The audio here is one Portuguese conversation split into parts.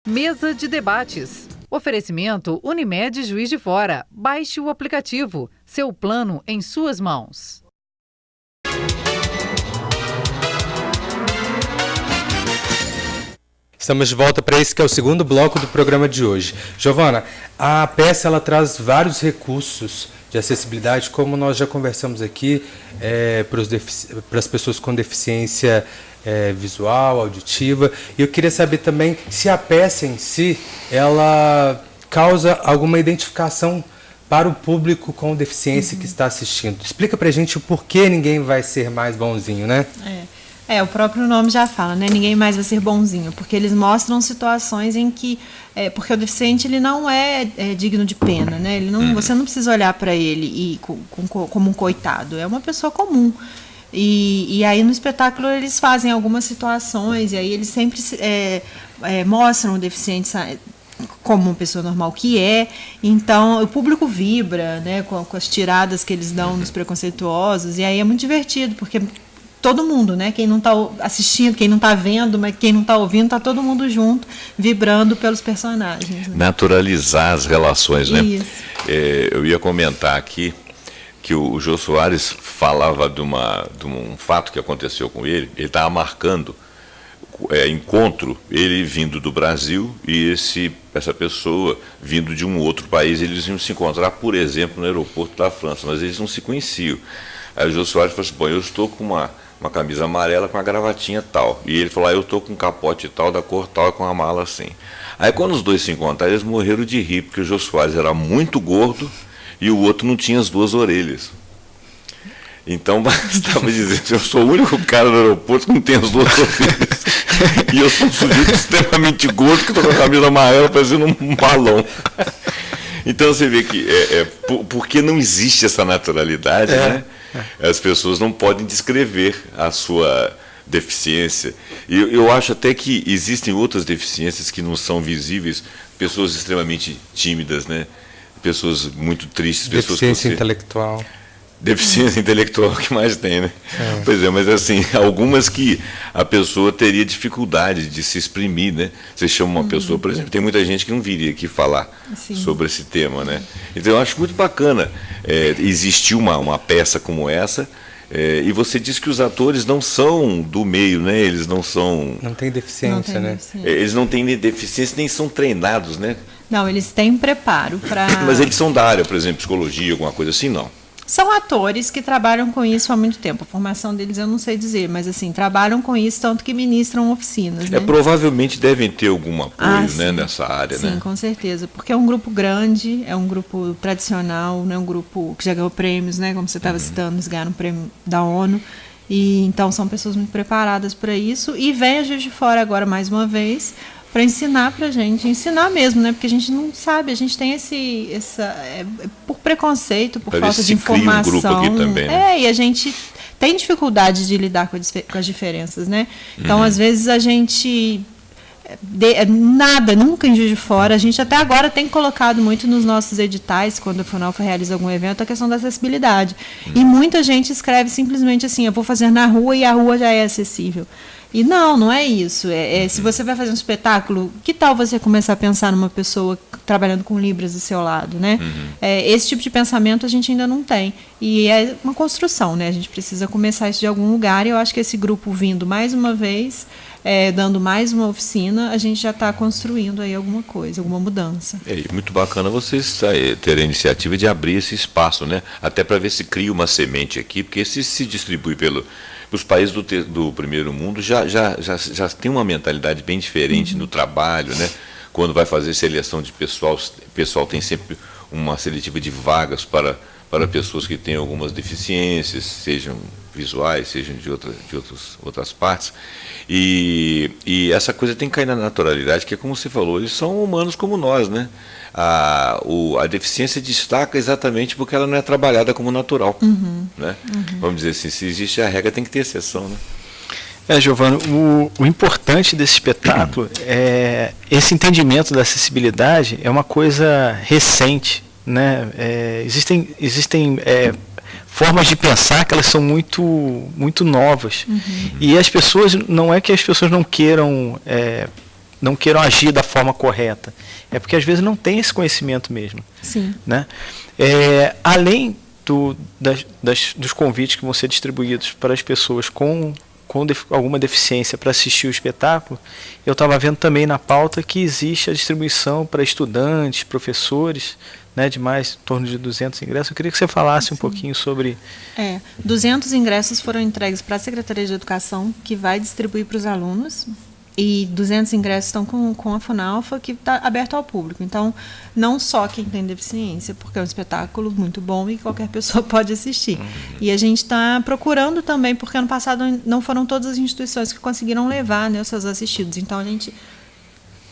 Mesa de debates. Oferecimento Unimed Juiz de Fora. Baixe o aplicativo. Seu plano em suas mãos. Estamos de volta para esse que é o segundo bloco do programa de hoje. Giovana, a peça ela traz vários recursos de acessibilidade, como nós já conversamos aqui, para as pessoas com deficiência visual, auditiva. E eu queria saber também se a peça em si, ela causa alguma identificação para o público com deficiência que está assistindo. Explica para a gente o porquê ninguém vai ser mais bonzinho, né? O próprio nome já fala, né? Ninguém mais vai ser bonzinho, porque eles mostram situações em que... porque o deficiente ele não é digno de pena, né? Você não precisa olhar para ele como um coitado, é uma pessoa comum. E aí no espetáculo eles fazem algumas situações, e aí eles sempre mostram o deficiente como uma pessoa normal que é. Então o público vibra, né, com as tiradas que eles dão nos preconceituosos, e aí é muito divertido, porque todo mundo, né, quem não está assistindo, quem não está vendo, mas quem não está ouvindo, está todo mundo junto, vibrando pelos personagens, né? Naturalizar as relações, né? Isso. Eu ia comentar aqui que o Jô Soares falava de um fato que aconteceu com ele. Ele estava marcando encontro, ele vindo do Brasil e essa pessoa vindo de um outro país. Eles iam se encontrar, por exemplo, no aeroporto da França, mas eles não se conheciam. Aí o Jô Soares falou assim: bom, eu estou com uma camisa amarela com uma gravatinha tal. E ele falou: eu estou com um capote tal, da cor tal, com uma mala assim. Aí quando os dois se encontraram, eles morreram de rir, porque o Jô Soares era muito gordo e o outro não tinha as duas orelhas. Então bastava dizer: eu sou o único cara no aeroporto que não tem as duas orelhas. E eu sou um sujeito extremamente gordo que estou com a camisa amarela parecendo um balão. Então você vê que porque não existe essa naturalidade, né? As pessoas não podem descrever a sua deficiência. E eu acho até que existem outras deficiências que não são visíveis, pessoas extremamente tímidas, né? Pessoas muito tristes. Deficiência intelectual. Deficiência intelectual que mais tem, né? Pois é, mas assim, algumas que a pessoa teria dificuldade de se exprimir, né? Você chama uma pessoa, por exemplo, tem muita gente que não viria aqui falar sobre esse tema, né? Então eu acho muito bacana existir uma peça como essa, e você diz que os atores não são do meio, né? Eles não são... Não tem deficiência, né? Eles não têm deficiência, nem são treinados, né? Não, eles têm preparo para... Mas eles são da área, por exemplo, psicologia, alguma coisa assim, não? São atores que trabalham com isso há muito tempo. A formação deles eu não sei dizer, mas assim, trabalham com isso, tanto que ministram oficinas, né? Provavelmente devem ter algum apoio, né, nessa área, né? Sim, com certeza, porque é um grupo grande, é um grupo tradicional, né, um grupo que já ganhou prêmios, né, como você estava citando, eles ganharam um prêmio da ONU, e então são pessoas muito preparadas para isso, e vem a Juiz de Fora agora mais uma vez, para ensinar para a gente, ensinar mesmo, né? Porque a gente não sabe, a gente tem por preconceito, por falta de informação. Um grupo aqui também, né? E a gente tem dificuldade de lidar com as diferenças, né? Então, às vezes, a gente... nunca em Juiz de Fora, a gente até agora tem colocado muito nos nossos editais, quando a FUNALFA realiza algum evento, a questão da acessibilidade. E muita gente escreve simplesmente assim: eu vou fazer na rua e a rua já é acessível. E não é isso. Se você vai fazer um espetáculo, que tal você começar a pensar numa pessoa trabalhando com Libras do seu lado, né? Esse tipo de pensamento a gente ainda não tem. E é uma construção, né? A gente precisa começar isso de algum lugar, e eu acho que esse grupo vindo mais uma vez, dando mais uma oficina, a gente já está construindo aí alguma coisa, alguma mudança. Muito bacana vocês terem a iniciativa de abrir esse espaço, né? Até para ver se cria uma semente aqui, porque se distribui os países do primeiro mundo já tem uma mentalidade bem diferente no trabalho, né? Quando vai fazer seleção de pessoal, o pessoal tem sempre uma seletiva de vagas para pessoas que têm algumas deficiências, sejam visuais, sejam de outras partes. E essa coisa tem que cair na naturalidade, que é como você falou, eles são humanos como nós, né? A deficiência destaca exatamente porque ela não é trabalhada como natural, né? Vamos dizer assim, se existe a regra, tem que ter exceção, né? Giovana, o importante desse espetáculo é esse entendimento da acessibilidade, é uma coisa recente, né? Existem formas de pensar que elas são muito novas. E as pessoas, não é que as pessoas não queiram não queiram agir da forma correta. É porque às vezes não tem esse conhecimento mesmo. Sim. Né? Além dos convites que vão ser distribuídos para as pessoas com alguma deficiência para assistir o espetáculo, eu estava vendo também na pauta que existe a distribuição para estudantes, professores, né, de mais em torno de 200 ingressos. Eu queria que você falasse um pouquinho sobre... 200 ingressos foram entregues para a Secretaria de Educação, que vai distribuir para os alunos, e 200 ingressos estão com a Funalfa, que está aberto ao público. Então, não só quem tem deficiência, porque é um espetáculo muito bom e qualquer pessoa pode assistir. E a gente está procurando também, porque ano passado não foram todas as instituições que conseguiram levar, né, os seus assistidos. Então, a gente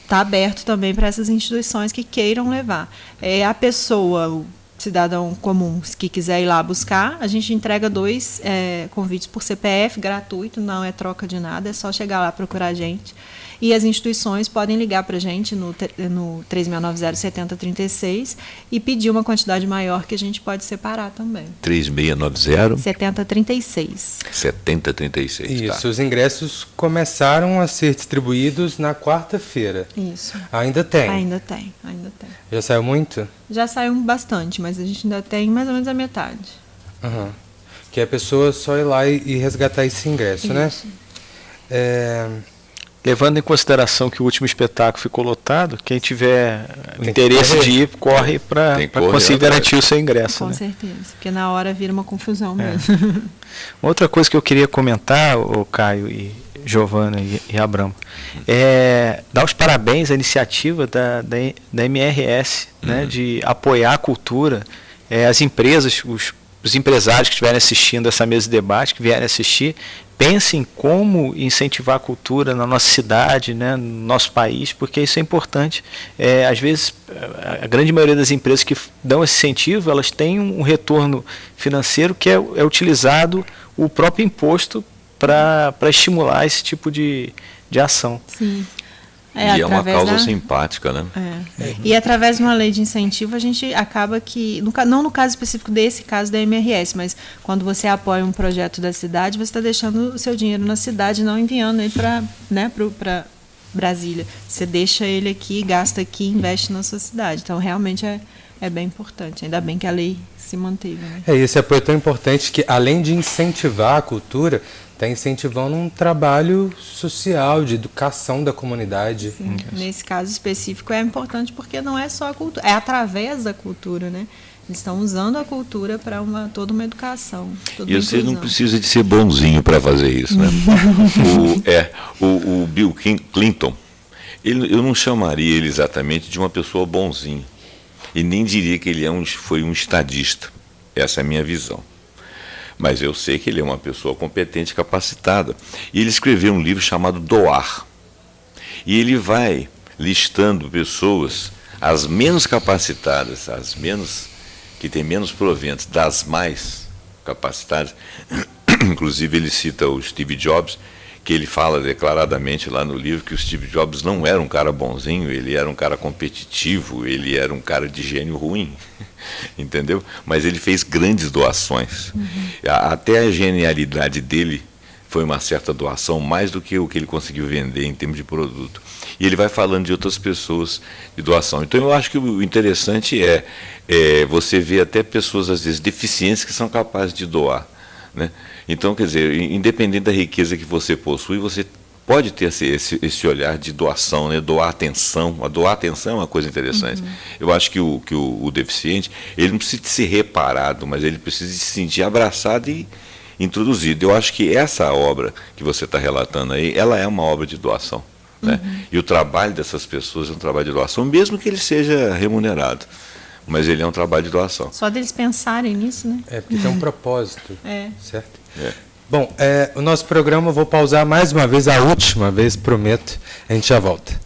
está aberto também para essas instituições que queiram levar. A pessoa, o cidadão comum, que quiser ir lá buscar, a gente entrega 2 convites por CPF, gratuito, não é troca de nada, é só chegar lá, procurar a gente. E as instituições podem ligar para a gente no 3690-7036 e pedir uma quantidade maior que a gente pode separar também. 3690? 7036. 7036. Isso, tá. Os ingressos começaram a ser distribuídos na quarta-feira. Isso. Ainda tem? Ainda tem. Já saiu muito? Já saiu bastante, mas a gente ainda tem mais ou menos a metade. Uhum. Que a pessoa só ir lá e resgatar esse ingresso, né? Levando em consideração que o último espetáculo ficou lotado, quem tiver interesse de ir, corre para conseguir garantir o seu ingresso. Com certeza, porque na hora vira uma confusão mesmo. Outra coisa que eu queria comentar, o Caio e Giovana e Abramo, é dar os parabéns à iniciativa da MRS, né, de apoiar a cultura, as empresas, os empresários que estiverem assistindo essa mesa de debate, que vierem assistir, pensem como incentivar a cultura na nossa cidade, né, no nosso país, porque isso é importante. Às vezes, a grande maioria das empresas que dão esse incentivo, elas têm um retorno financeiro que é utilizado o próprio imposto para estimular esse tipo de ação. Sim. E é uma causa simpática, né? E através de uma lei de incentivo, a gente acaba que, não no caso específico desse caso da MRS, mas quando você apoia um projeto da cidade, você está deixando o seu dinheiro na cidade, não enviando ele para Brasília. Você deixa ele aqui, gasta aqui, investe na sua cidade. Então, realmente é bem importante. Ainda bem que a lei se manteve. Né? Esse apoio é tão importante que, além de incentivar a cultura, está incentivando um trabalho social, de educação da comunidade. Sim, nesse caso específico é importante porque não é só a cultura, é através da cultura, né? Eles estão usando a cultura para toda uma educação. E você não precisa de ser bonzinho para fazer isso, né? O Bill Clinton, eu não chamaria ele exatamente de uma pessoa bonzinho. E nem diria que ele foi um estadista. Essa é a minha visão. Mas eu sei que ele é uma pessoa competente e capacitada. E ele escreveu um livro chamado Doar. E ele vai listando pessoas, as menos capacitadas, que têm menos proventos, das mais capacitadas. Inclusive ele cita o Steve Jobs, que ele fala declaradamente lá no livro que o Steve Jobs não era um cara bonzinho, ele era um cara competitivo, ele era um cara de gênio ruim, entendeu? Mas ele fez grandes doações. Até a genialidade dele foi uma certa doação, mais do que o que ele conseguiu vender em termos de produto. E ele vai falando de outras pessoas de doação. Então eu acho que o interessante é você ver até pessoas, às vezes, deficientes que são capazes de doar, né? Então, quer dizer, independente da riqueza que você possui, você pode ter esse olhar de doação, né? Doar atenção. A doar atenção é uma coisa interessante. Eu acho que o deficiente, ele não precisa de ser reparado, mas ele precisa de se sentir abraçado e introduzido. Eu acho que essa obra que você está relatando aí, ela é uma obra de doação, né? E o trabalho dessas pessoas é um trabalho de doação, mesmo que ele seja remunerado. Mas ele é um trabalho de doação. Só deles pensarem nisso, né? Porque tem um propósito, certo? Bom, o nosso programa eu vou pausar mais uma vez, a última vez, prometo. A gente já volta.